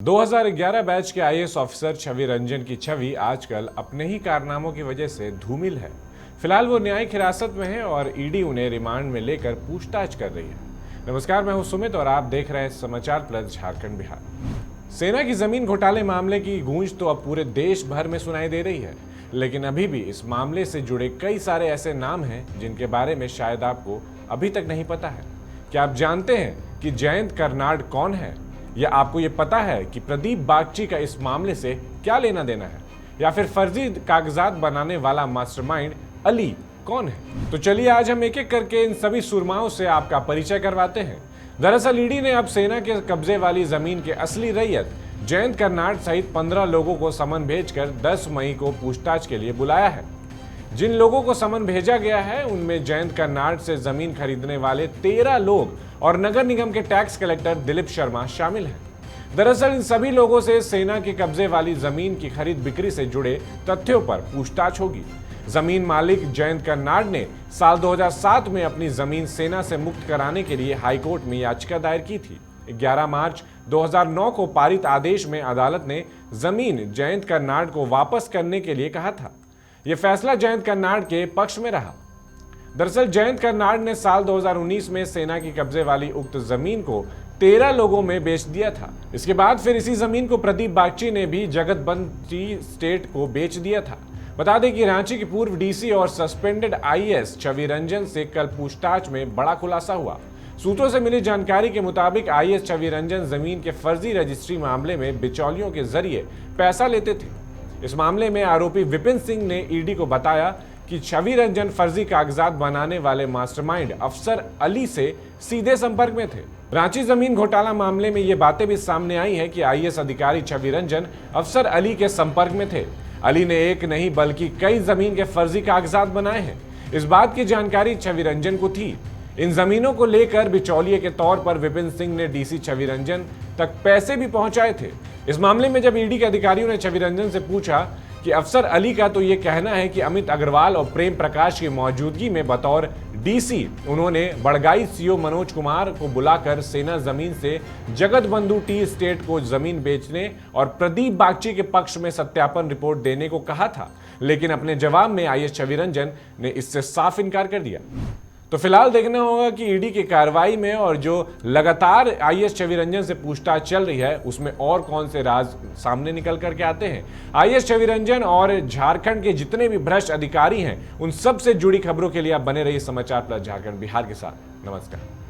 2011 batch के IAS officer Chhavi Ranjan की छवि आजकल अपने ही कारनामों की वजह से धूमिल है। फिलहाल वो न्यायिक हिरासत में है और ईडी उन्हें रिमांड में लेकर पूछताछ कर रही है। नमस्कार, मैं हूं सुमित और आप देख रहे हैं समाचार प्लस झारखंड बिहार। सेना की जमीन घोटाले मामले की गूंज तो अब पूरे देश भर में सुनाई दे रही है, लेकिन अभी भी इस मामले से जुड़े कई सारे ऐसे नाम हैं जिनके बारे में शायद आपको अभी तक नहीं पता है। क्या आप जानते हैं कि जयंत कर्नाड कौन है, या आपको ये पता है कि प्रदीप बागची का इस मामले से क्या लेना देना है, या फिर फर्जी कागजात बनाने वाला मास्टरमाइंड अली कौन है? तो चलिए आज हम एक एक करके इन सभी सुरमाओं से आपका परिचय करवाते हैं। दरअसल ईडी ने अब सेना के कब्जे वाली जमीन के असली रैयत जयंत कर्नाड सहित 15 लोगों को समन भेजकर 10 मई को पूछताछ के लिए बुलाया है। जिन लोगों को समन भेजा गया है उनमें जयंत कर्नाड से जमीन खरीदने वाले 13 लोग और नगर निगम के टैक्स कलेक्टर दिलीप शर्मा शामिल हैं। दरअसल इन सभी लोगों से सेना के कब्जे वाली जमीन की खरीद बिक्री से जुड़े तथ्यों पर पूछताछ होगी। जमीन मालिक जयंत कर्नाड ने साल 2007 में अपनी जमीन सेना से मुक्त कराने के लिए हाईकोर्ट में याचिका दायर की थी। 11 मार्च 2009 को पारित आदेश में अदालत ने जमीन जयंत कर्नाड को वापस करने के लिए कहा था। यह फैसला जयंत कर्नाड के पक्ष में रहा। दरअसल जयंत कर्नाड ने साल 2019 में सेना की कब्जे वाली उक्त जमीन को 13 लोगों में बेच दिया था। इसके बाद फिर इसी जमीन को प्रदीप बागची ने भी जगतबंद टी स्टेट को बेच दिया था। बता दें कि रांची के पूर्व डीसी और सस्पेंडेड आईएएस छवि रंजन से कल पूछताछ में बड़ा खुलासा हुआ। सूत्रों से मिली जानकारी के मुताबिक आईएएस छवि रंजन जमीन के फर्जी रजिस्ट्री मामले में बिचौलियों के जरिए पैसा लेते थे। इस मामले में आरोपी विपिन सिंह ने ईडी को बताया कि छवि रंजन फर्जी कागजात बनाने वाले मास्टरमाइंड अफसर अली से सीधे संपर्क में थे। रांची जमीन घोटाला मामले में ये बातें भी सामने आई है कि आईएएस अधिकारी छवि रंजन अफसर अली के संपर्क में थे। अली ने एक नहीं बल्कि कई जमीन के फर्जी कागजात बनाए हैं। इस बात की जानकारी छवि रंजन को थी। इन जमीनों को लेकर बिचौलिए के तौर पर विपिन सिंह ने डीसी छवि रंजन तक पैसे भी पहुंचाए थे। इस मामले में जब ईडी के अधिकारियों ने छवि रंजन से पूछा कि अफसर अली का तो ये कहना है कि अमित अग्रवाल और प्रेम प्रकाश की मौजूदगी में बतौर डीसी उन्होंने बड़गाई सीओ मनोज कुमार को बुलाकर सेना जमीन से जगतबंधु टी स्टेट को जमीन बेचने और प्रदीप बागची के पक्ष में सत्यापन रिपोर्ट देने को कहा था, लेकिन अपने जवाब में आईएएस छवि रंजन ने इससे साफ इनकार कर दिया। तो फिलहाल देखना होगा कि ईडी की कार्रवाई में और जो लगातार आईएएस छवि रंजन से पूछताछ चल रही है उसमें और कौन से राज सामने निकल करके आते हैं। आईएएस छवि रंजन और झारखंड के जितने भी भ्रष्ट अधिकारी हैं उन सब से जुड़ी खबरों के लिए आप बने रहिए समाचार प्लस झारखंड बिहार के साथ। नमस्कार।